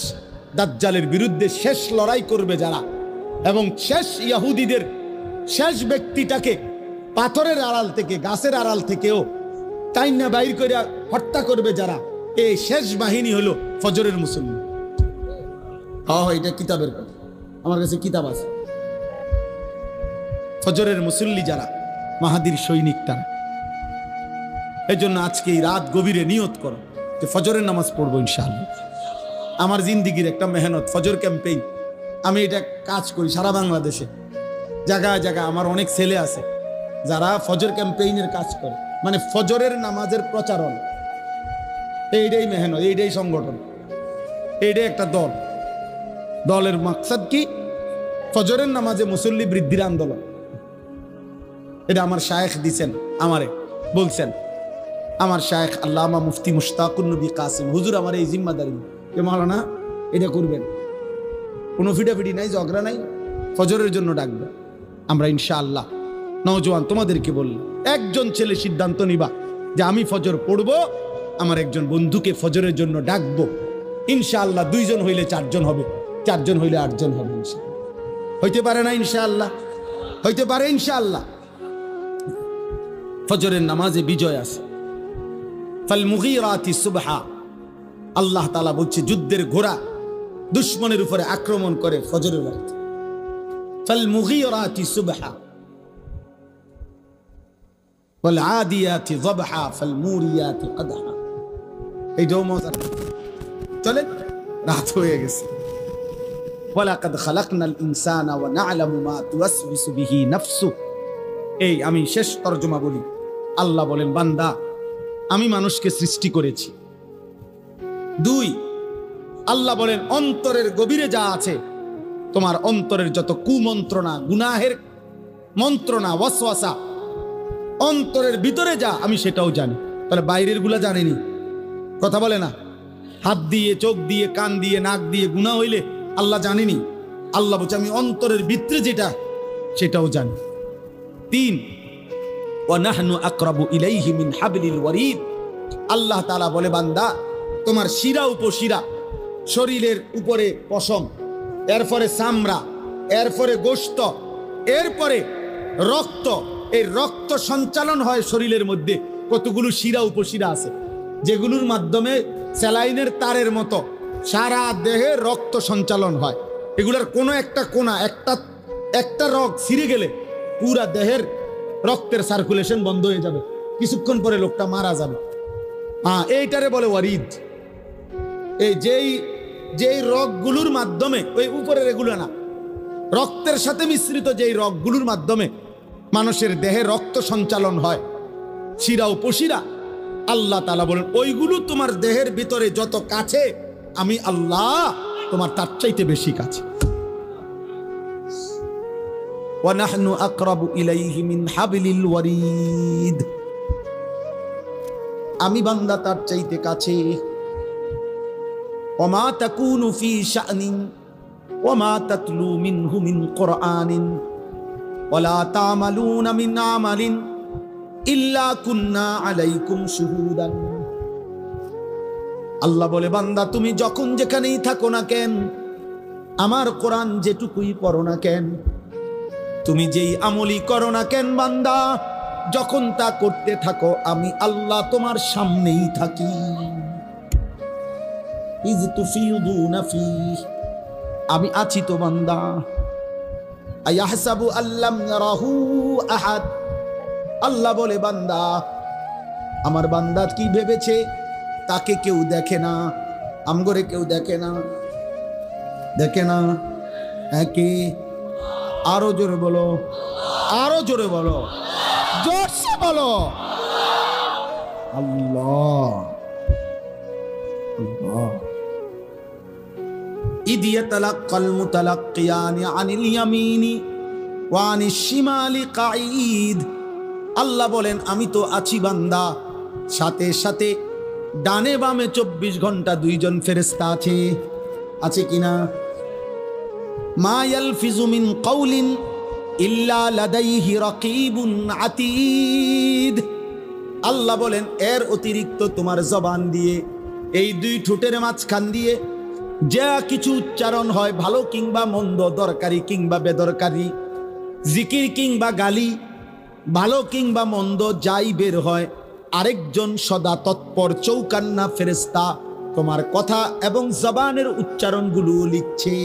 দাজ্জালের বিরুদ্ধে শেষ লড়াই করবে যারা, এবং শেষ ইহুদিদের শেষ ব্যক্তিটাকে পাথরের আড়াল থেকে, গাছের আড়াল থেকেও টাইনা বাইর করে হত্যা করবে যারা, এই শেষ বাহিনী হলো ফজরের মুসল্লি। এটা কিতাবের কথা, আমার কাছে কিতাব আছে। ফজরের মুসল্লি যারা, মাহাদির সৈনিক তারা। এই জন্য আজকে এই রাত গভীরে নিয়ত করো যে ফজরের নামাজ পড়বো ইনশাআল্লাহ। আমার জিন্দিগির একটা মেহনত, ফজর ক্যাম্পেইন। আমি এটা কাজ করি সারা বাংলাদেশে, জায়গায় জায়গায় আমার অনেক ছেলে আছে যারা ফজর ক্যাম্পেইনের কাজ করে, মানে ফজরের নামাজের প্রচারণ। এইটাই মেহনত, এইটাই সংগঠন, এইটাই একটা দল। দলের মাকসাদ কি? ফজরের নামাজে মুসল্লি বৃদ্ধির আন্দোলন। এটা আমার শায়েখ দিছেন, আমারে বলছেন, আমার শায়েখ আল্লামা মুফতি মুশতাকুন নবী কাসিম হুজুর আমার এই জিম্মাদারি, যে মাওলানা এটা করবেন, কোনো ফিটাফিটি নাই, ঝগড়া নাই, ফজরের জন্য ডাকবে। আমরা ইনশাআল্লাহ নওজোয়ান তোমাদেরকে বলল, একজন ছেলে সিদ্ধান্ত নিবা যে আমি ফজর পড়বো, আমার একজন বন্ধুকে ফজরের জন্য ডাকবো ইনশাআল্লাহ। 2 জন হইলে 4 জন হবে, 4 জন হইলে 8 জন হবে ইনশাআল্লাহ। হইতে পারে না ইনশাআল্লাহ? হইতে পারে ইনশাআল্লাহ। ফজরের নামাজে বিজয় আছে। ফাল মুগীরাতি সুবহা, আল্লাহ তাআলা বলছে যুদ্ধের ঘোড়া দুশমনের উপরে আক্রমণ করে ফজরের ওয়াক্তে। ফাল মুগীরাতি সুবহা ওয়াল আদিয়াতি যবহা ফাল মুরিয়াতি কদহা। এইটাও মজার। চলেন, রাত হয়ে গেছে। ওয়ালাকাদ খালাকনাল ইনসানা ওয়া না'লামু মা তুওয়াসবিসু বিহি নাফসু। এই আমি শেষ তরজমা বলি। আল্লাহ বলেন, বান্দা আমি মানুষকে সৃষ্টি করেছি। 2, আল্লাহ বলেন অন্তরের গভীরে যা আছে, তোমার অন্তরের যত কুমন্ত্রণা, গুনাহের মন্ত্রণা, ওয়াসওয়াসা, অন্তরের ভিতরে যা, আমি সেটাও জানি। তাহলে বাইরের গুলা জানেনি, কথা বলে না। হাত দিয়ে, চোখ দিয়ে, কান দিয়ে, নাক দিয়ে গুনাহ হইলে আল্লাহ জানেনি। আল্লাহ বলছে আমি অন্তরের ভিতরে যেটা, সেটাও জানি। 3, ওয়া নাহনু আকরাবু ইলাইহি মিন হাবলিল ওয়ারিদ। আল্লাহ তাআলা বলে, বান্দা তোমার শিরা উপশিরা, শরীরের উপরে পশম, এরপরে চামড়া, এরপরে গোশত, এরপরে রক্ত। এই রক্ত সঞ্চালন হয় শরীরের মধ্যে। কতগুলো শিরা উপশিরা আছে যেগুলোর মাধ্যমে স্যালাইনের তারের মতো সারা দেহে রক্ত সঞ্চালন হয়। এগুলোর কোনো একটা কোনা, একটা রগ ছিঁড়ে গেলে পুরা দেহের রক্তের সার্কুলেশন বন্ধ হয়ে যাবে, কিছুক্ষণ পরে লোকটা মারা যাবে। এইটারে বলে ওয়ারিদ। এই যেই রগগুলোর মাধ্যমে, ওই উপরের এগুলো না, রক্তের সাথে মিশ্রিত যেই রগগুলোর মাধ্যমে মানুষের দেহে রক্ত সঞ্চালন হয়, শিরা উপশিরা, আল্লাহ তাআলা বলেন ওইগুলো তোমার দেহের ভিতরে যত কাছে, আমি আল্লাহ তোমার তার চাইতে বেশি কাছে। ওয়া নাহনু আকরাবু ইলাইহি মিন হাবলিল ওয়ারিদ। আমি বান্দা তার চাইতে কাছে। ওয়া মা তাকুনু ফি শা'নিন ওয়া মা তাতলু মিনহু মিন কুরআনিন ওয়া লা তা'মালুনা মিন আমালিন ইল্লা কুন্না আলাইকুম শুহুদান। আল্লাহ বলে, বান্দা তুমি যখন যেখানেই থাকো না কেন, আমার কোরআন যেটুকুই পড়ো না কেন, তুমি যেই আমলই করো না কেন বান্দা, যখন তা করতে থাকো আমি আল্লাহ তোমার সামনেই থাকি। ইজ তুফিদুনা ফি, আমি আছি তো বান্দা। আয়াহসাবু আল্লাম ইয়ারাহু আহাদ। আল্লাহ বলে, বান্দা, আমার বান্দা কি ভেবেছে তাকে কেউ দেখে না? আমগরে কেউ দেখে না, দেখে না। কি? আরো জোরে বলো, আরো জোরে বলো, জোরসে বলো, আল্লাহ আল্লাহ। ইদ ইয়াতালাক্কাল মুতালাক্কিয়ানি আনিল ইয়ামিনি ওয়া আনিশ শিমালি কাঈদ। আল্লাহ বলেন, আমি তো আছি বান্দা, সাথে সাথে ডানে বামে 24 ঘন্টা 2 জন ফেরেশতা আছে কিনা? মা ইয়ালফিজু মিন কাউলিন ইল্লা লাদাইহি রাকিবুন আতীদ। আল্লাহ বলেন, এর অতিরিক্ত তোমার জবান দিয়ে, এই 2 ঠোঁটের মাঝখান দিয়ে যা কিছু উচ্চারণ হয়, ভালো কিংবা মন্দ, দরকারি কিংবা বেদরকারি, জিকির কিংবা গালি, ভালো কিংবা মন্দ, যাই বের হয়, আরেকজন সদা তৎপর চৌকান্না ফেরেশতা তোমার কথা এবং জবানের উচ্চারণগুলো লিখছে।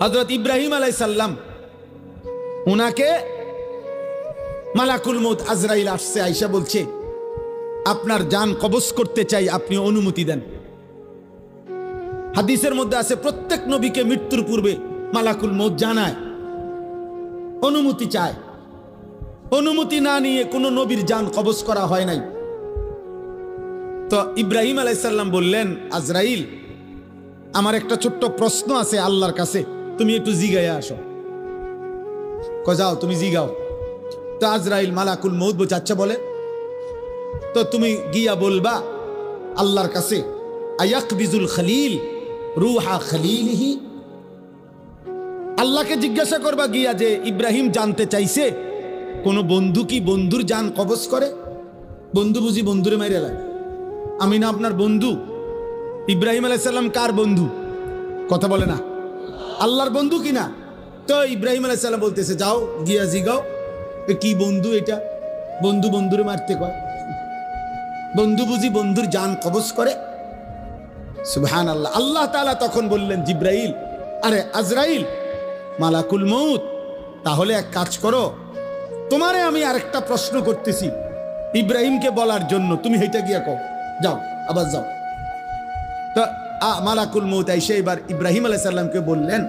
হযরত ইব্রাহিম আলাইহিস সালাম, উনাকে মালাকুল মউত আজরাইল আসছে, আয়েশা বলছে, আপনার জান কবজ করতে চাই, আপনি অনুমতি দেন। হাদিসের মধ্যে আছে প্রত্যেক নবীকে মৃত্যুর পূর্বে মালাকুল মউত জানায়, অনুমতি চায়। অনুমতি না নিয়ে কোনো নবীর জান কবজ করা হয় নাই। তো ইব্রাহিম আলাইহিস সালাম বললেন, আজরাইল, আমার একটা ছোট্ট প্রশ্ন আছে আল্লাহর কাছে, তুমি একটু জিগাইয়া আসো। যাও, তুমি জিগাও। তো আজরাইল মালাকুল মউত বলছে, আচ্ছা বলে। তো তুমি গিয়া বলবা আল্লাহর কাছে, আয়াকবিজুল খলিল রুহা খলিলিহি। আল্লাহকে জিজ্ঞাসা করবা গিয়া যে ইব্রাহিম জানতে চাইছে কোন বন্ধু কি বন্ধুর জান কবজ করে? বন্ধু বুঝি বন্ধুরে মাইরে লাগে? আমি না আপনার বন্ধু? ইব্রাহিম আলাইহিস সালাম কার বন্ধু? কথা বলে না, আল্লাহর বন্ধু কিনা? তো ইব্রাহিম আলাইহিস সালাম বলতেছে, যাও গিয়া জিগাও কি বন্ধু এটা, বন্ধু বন্ধুরে মারতে কয়? বন্ধু বুঝি বন্ধুর জান কবজ করে? সুবহানাল্লাহ। আল্লাহ তাআলা তখন বললেন, জিব্রাইল, আরে আজরাইল, মালাকুল মউত, তাহলে এক কাজ করো, তোমারে আমি আরেকটা প্রশ্ন করতেছি ইব্রাহিমকে বলার জন্য, তুমি হেঁটে গিয়া কও, যাও, আবার যাও। তো মালাকুল মউত এসে এবার ইব্রাহিম আলাইহিস সালামকে বললেন,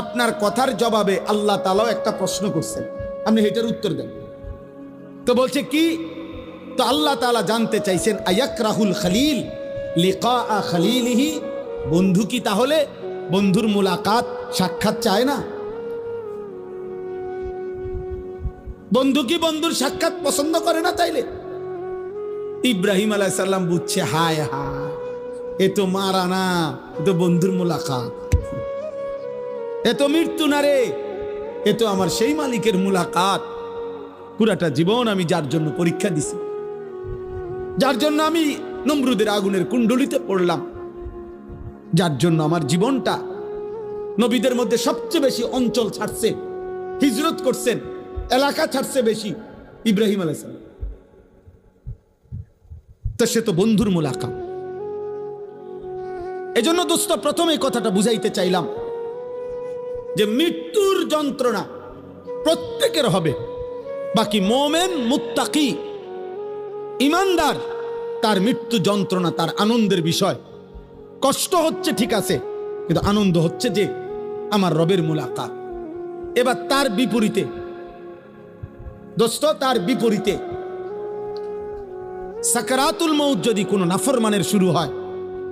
আপনার কথার জবাবে আল্লাহ তাআলাও একটা প্রশ্ন করছেন, আপনি হেটার উত্তর দেন। তো বলছে কি? তো আল্লাহ তাআলা জানতে চাইছেন, আয়াকরাহুল খলিল লিকা খলিলিহি, বন্ধু কি তাহলে বন্ধুর মুলাকাত, সাক্ষাৎ চায় না? বন্ধু কি বন্ধুর সাক্ষাৎ পছন্দ করে না? তাইলে ইব্রাহিম আলাইহিস সালাম বুঝছে, হায় হায়, এ তো মারা না, এ তো বন্ধুর মুলাকাত, এ তো মৃত্যু না রে, এ তো আমার সেই মালিকের মুলাকাত। পুরাটা জীবন আমি যার জন্য পরীক্ষা দিছি, যার জন্য আমি নমরুদের আগুনের কুণ্ডলিতে পড়লাম, যার জন্য আমার জীবনটা নবীদের মধ্যে সবচেয়ে বেশি অঞ্চল ছাড়ছে, হিজরত করছেন, এলাকা ছাড়ছে বেশি ইব্রাহিম আলাইহিস সালাম। তো সে তো বন্ধুর মুলাকাত। এজন্য দোস্ত প্রথমে এই কথাটা বুঝাইতে চাইলাম যে মৃত্যুর যন্ত্রণা প্রত্যেকের হবে, বাকি মোমেন মুত্তাকি ইমানদার তার মৃত্যু যন্ত্রণা তার আনন্দের বিষয়। কষ্ট হচ্ছে ঠিক আছে, কিন্তু আনন্দ হচ্ছে যে আমার রবের মুলাকাত। এবার তার বিপরীতে দোস্ত, তার বিপরীতে সাকারাতুল মউত যদি কোনো নাফরমানের শুরু হয়,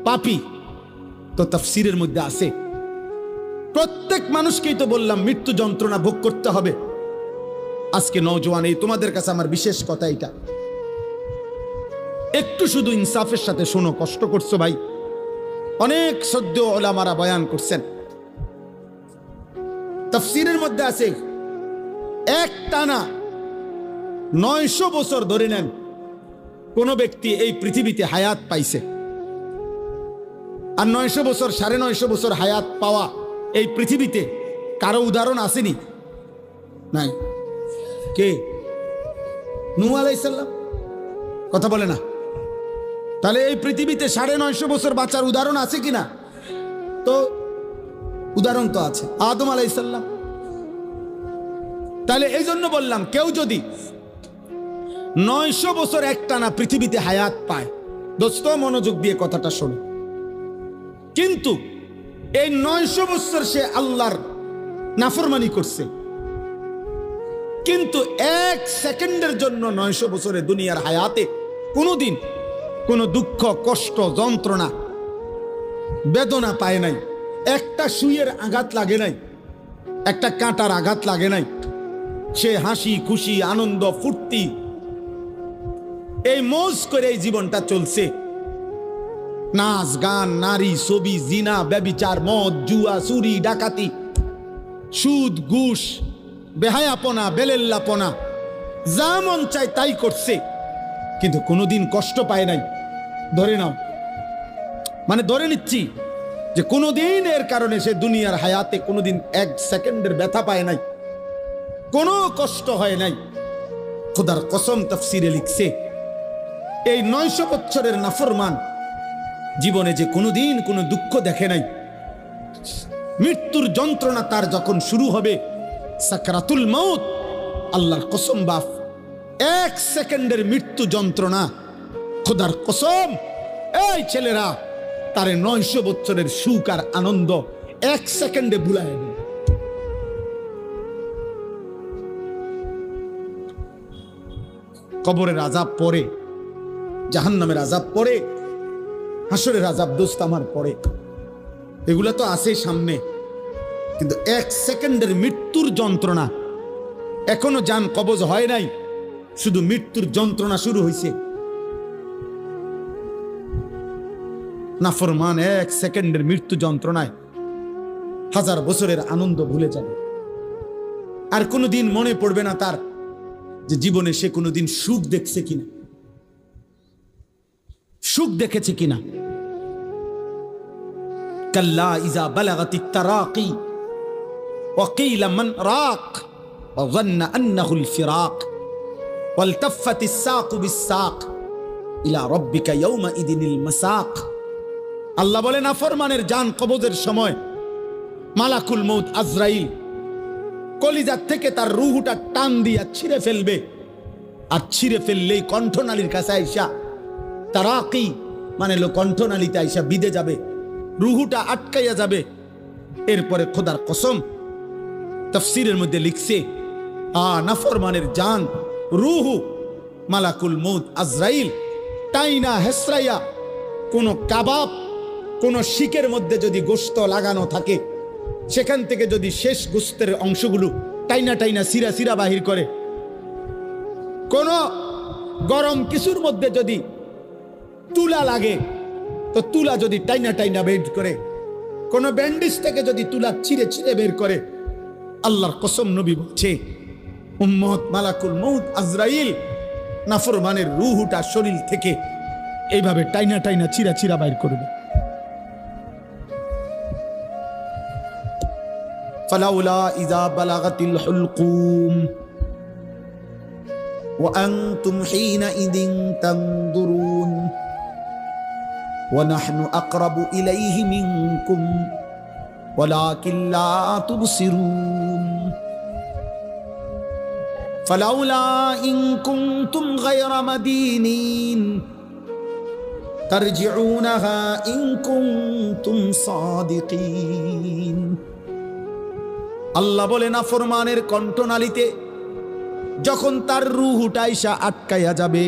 পাপী, তো তাফসীরের মধ্যে আছে প্রত্যেক মানুষকেই তো বললাম মৃত্যু যন্ত্রণা ভোগ করতে হবে। আজকে নওজোয়ান, এই তোমাদের কাছে আমার বিশেষ কথা এটা, একটু শুধু ইনসাফের সাথে শোনো। কষ্ট করছো ভাই, অনেক সদ্য ওলামারা বয়ান করছেন, তাফসীরের মধ্যে আছে এক টানা 900 বছর ধরে নেন কোন ব্যক্তি এই পৃথিবীতে হায়াত পাইছে। আর 900 বছর 950 বছর হায়াত পাওয়া এই পৃথিবীতে কারো উদাহরণ আসেনি? নাই। কে? নূহ আলাইহিস সালাম। কথা বলে না? তাহলে এই পৃথিবীতে 950 বছর বাঁচার উদাহরণ আছে কিনা? তো উদাহরণ তো আছে, আদম আলাইহিস সালাম। তাহলে এই জন্য বললাম কেউ যদি 900 বছর একটানা পৃথিবীতে হায়াত পায়, দোস্ত মনোযোগ দিয়ে কথাটা শোনো, কিন্তু এই 900 বছর সে আল্লাহর নাফরমানি করছে, কিন্তু 1 সেকেন্ডের জন্য 900 বছরের দুনিয়ার হায়াতে কোনোদিন কোনো দুঃখ, কষ্ট, যন্ত্রণা, বেদনা পায় নাই, একটা সুইয়ের আঘাত লাগে নাই, একটা কাঁটার আঘাত লাগে নাই। সে হাসি খুশি আনন্দ ফুর্তি এই মৌজ করে এই জীবনটা চলছে। নাচ গান, নারী, ছবি, জিনা, ব্যভিচার, মদ, জুয়া, চুরি, ডাকাতি, সুদ, ঘুষ, বেহায়াপনা, বেলেল্লাপনা, যা মন চায় তাই করছে, কিন্তু কোনোদিন কষ্ট পায় নাই। ধরে নাও, মানে ধরে নিচ্ছি যে কোনোদিন এর কারণে সে দুনিয়ার হায়াতে কোনোদিন 1 সেকেন্ডের ব্যথা পায় নাই, কোনো কষ্ট হয় নাই। খোদার কসম তাফসীরে লিখছে এই 900 বছরের নাফরমান জীবনে যে কোনোদিন কোনো দুঃখ দেখে নাই, মৃত্যুর যন্ত্রণা তার যখন শুরু হবে, সাকরাতুল মউত, আল্লাহর কসম বাপ, 1 সেকেন্ডের মৃত্যু যন্ত্রণা, খোদার কসম এই ছেলেরা তারে 900 বছরের সুখ আর আনন্দ 1 সেকেন্ডে ভুলায় দেবে। কবরের আযাব পরে, জাহান্নামের আযাব পরে, হাসরের আযাব দোস্ত আমার পরে, এগুলা তো আছে সামনে, কিন্তু 1 সেকেন্ডের মৃত্যুর যন্ত্রণা এখনো জান কবজ হয় নাই, শুধু মৃত্যুর যন্ত্রণা শুরু হয়েছে। নাফরমান 1 সেকেন্ডের মৃত্যু যন্ত্রণায় 1000 বছরের আনন্দ ভুলে যাবে। আর কোনোদিন মনে পড়বে না তার যে জীবনে সে কোনোদিন সুখ দেখছে কিনা, সুখ দেখেছে কিনা। কাল্লা ইযা বালাগাতিত তারাকি ওয়া কিলা মান রাক ওয়া যান্না আন্নাহু আল ফিরাক ওয়ালতাফাতিস সাকু বিস সাক ইলা রাব্বিকা ইয়াওমা ইদিনিল মাসাক। আল্লাহ বলেন নাফরমানের জান কবজের সময় মালাকুল মউত আজরাইল কলিজার থেকে তার রূহটা টান দিয়া ছিঁড়ে ফেলবে, আর ছিঁড়ে ফেললেই কণ্ঠনালীর কাছে আইসা, তারাকি মানে লো কণ্ঠনালীতে আইসা বিদে যাবে, রূহটা আটকাইয়া যাবে। এরপরে খোদার কসম তাফসীরের মধ্যে লিখছে নাফরমানের জান রূহ মালাকুল মউত আজরাইল টাইনা হেসরাইয়া কোনো কাবাব, কোনো শিকের মধ্যে যদি গোশত লাগানো থাকে, সেখান থেকে যদি শেষ গোশতের অংশগুলো টাইনা টাইনা সিরা সিরা বাহির করে, কোন গরম কিছুর মধ্যে যদি তুলা লাগে তো তুলা যদি টাইনা টাইনা বের করে, কোন ব্যান্ডেজ থেকে যদি তুলা ছিঁড়ে ছিঁড়ে বের করে, আল্লাহর কসম নবী বলছে উম্মত মালাকুল মউত আজরাইল নাফরমানের রূহটা শরীর থেকে এইভাবে টাইনা টাইনা চিরা চিরা বাইর করবে। ফালাউলা ইযা বালাগাতিল হুলকুম ওয়া আনতুম হিনাইযিন তানদুরুন ওয়া নাহনু আকরাবু ইলাইহি মিনকুম ওয়ালাকিন লা তুবসিরুন ফালাউলা ইন কুনতুম গায়রা মাদিনিন তারজিউনাহা ইন কুনতুম সাদিকিন। আল্লাহ বলে নাফরমানের কণ্ঠনালীতে যখন তার রূহ উঠাইসা আটকাইয়া যাবে,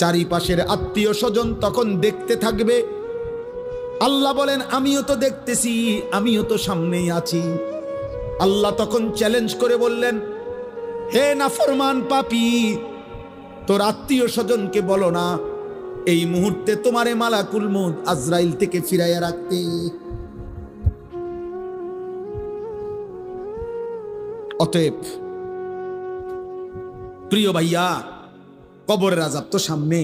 চারিপাশের আত্মীয় স্বজন তখন দেখতে থাকবে। আল্লাহ বলেন আমিও তো দেখতেছি, আমিও তো সামনেই আছি। আল্লাহ তখন চ্যালেঞ্জ করে বললেন, হে নাফরমান পাপী, তোর আত্মীয় স্বজনকে বলো না এই মুহূর্তে তোমারে মালাকুল মউত আজরাইল থেকে ফিরাইয়া রাখতে। অতএব প্রিয় ভাইয়া, কবরের আযাব তো সামনে,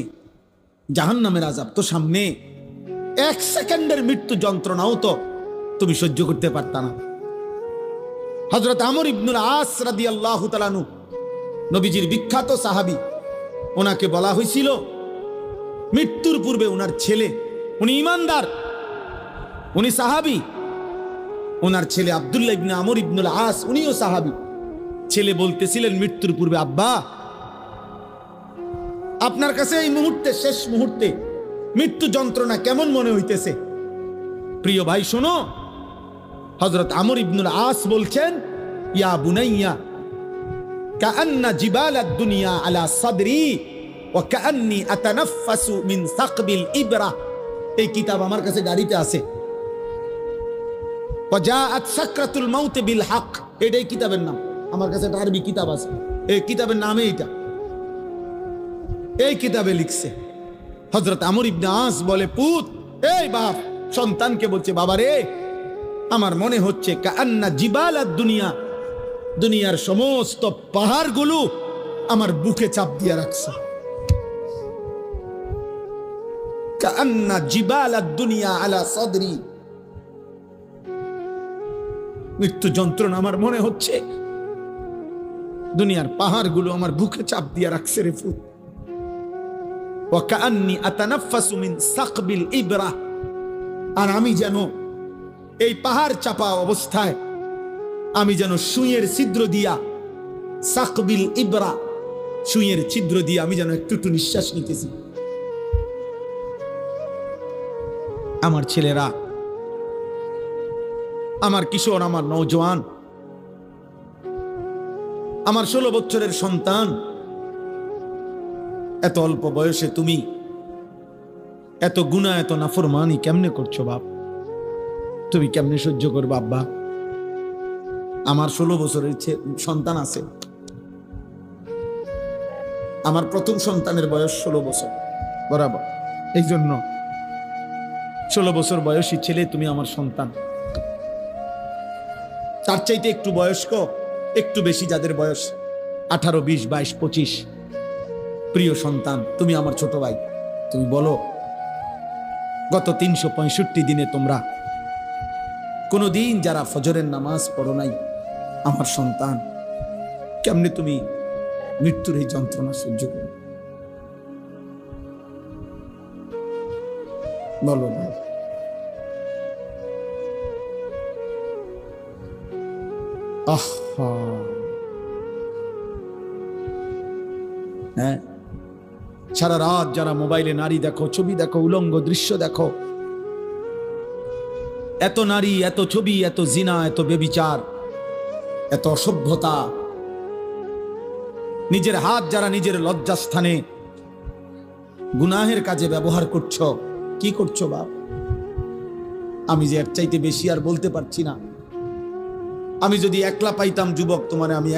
জাহান্নামের আযাব তো সামনে। এক সেকেন্ডের মৃত্যু যন্ত্রণাও তো তুমি সহ্য করতে পারতা না। হযরত আমর ইবনুল আস রাদিয়াল্লাহু তাআলা আনহু, নবীজির বিখ্যাত সাহাবী, ওনাকে বলা হয়েছিল মৃত্যুর পূর্বে ওনার ছেলে, উনি ঈমানদার, উনি সাহাবী, ওনার ছেলে আব্দুল্লাহ ইবনে আমর ইবনুল আস, উনিও সাহাবী। ছেলে বলতেছিলেন মৃত্যুর পূর্বে, আব্বা আপনার কাছে এই মুহূর্তে, শেষ মুহূর্তে মৃত্যু যন্ত্রণা কেমন মনে হইতেছে? প্রিয় ভাই শোনো, হযরত আমর ইবনুল আস বলছেন, ইয়া বুনাইয়া কাআন্না জিবালাদ দুনিয়া আলা সাদরি ওয়া কাআন্নি আতানাফাসু মিন সাকবিল ইবরা। এই কিতাব আমার কাছে গাড়িতে আছে। ওয়া জাআত সাকরাতুল মাউত বিল হক, এটাই কিতাবের নাম। আমার কাছে একটা আরবি কিতাব আছে, এই কিতাবের নামে এটা, এই কিতাবে লিখছে। হযরত আমর ইবনে আস বলে, পুত, এই বাপ সন্তানকে বলছে, বাবা রে, আমার মনে হচ্ছে কাআন্না জিবালাদ দুনিয়া, দুনিয়ার সমস্ত পাহাড়গুলো আমার বুকে চাপ দিয়ে রাখছে। কাআন্না জিবালাদ দুনিয়া আলা সাদরি, মৃত্যু যন্ত্রণা আমার মনে হচ্ছে দুনিয়ার পাহাড়গুলো আমার বুকে চাপ দিয়ে রাখছে রে ফুত। ওয়া কাআন্নি আতানাফাসু মিন সাকবিল ইবরা, আর আমি যেন এই পাহাড় চাপা অবস্থায় আমি যেন সুইয়ের ছিদ্র দিয়া, সাকবিল ইবরা, সুইয়ের ছিদ্র দিয়ে আমি যেন একটু একটু নিঃশ্বাস নিতেছি। আমার ছেলেরা, আমার কিশোর, আমার নওজোয়ান, আমার 16 বছরের সন্তান, এত অল্প বয়সে তুমি এত গুনাহ, এত নাফরমানি কেমনে করছো বাপ? তুমি কেমনে সহ্য করবে আব্বা? আমার 16 বছরের সন্তান আছে। আমার প্রথম সন্তানের বয়স 16 বছর বরাবর। এই জন্য 16 বছর বয়সী ছেলে তুমি আমার সন্তান। তার চাইতে একটু বয়স্ক, একটু বেশি যাদের বয়স 18, 20, 22, 25, প্রিয় সন্তান, তুমি আমার ছোট ভাই। তুমি বলো, গত 365 দিনে তোমরা কোনদিন যারা ফজরের নামাজ পড়ো নাই, আমার সন্তান, কেমনে তুমি মৃত্যুর এই যন্ত্রণা সহ্য করো? বলো ভাই। হ্যাঁ, সারা রাত যারা মোবাইলে নারী দেখো, ছবি দেখো, উলঙ্গ দৃশ্য দেখো, এত নারী, এত ছবি, এত জিনা, এত বেবিচার, এত অসভ্যতা, নিজের হাত যারা নিজের লজ্জাস্থানে গুনাহের কাজে ব্যবহার করছো, কি করছো বাপ? আমি যে এর চাইতে বেশি আর বলতে পারছি না। আমি যদি একলা পাইতাম যুবক, তোমারে আমি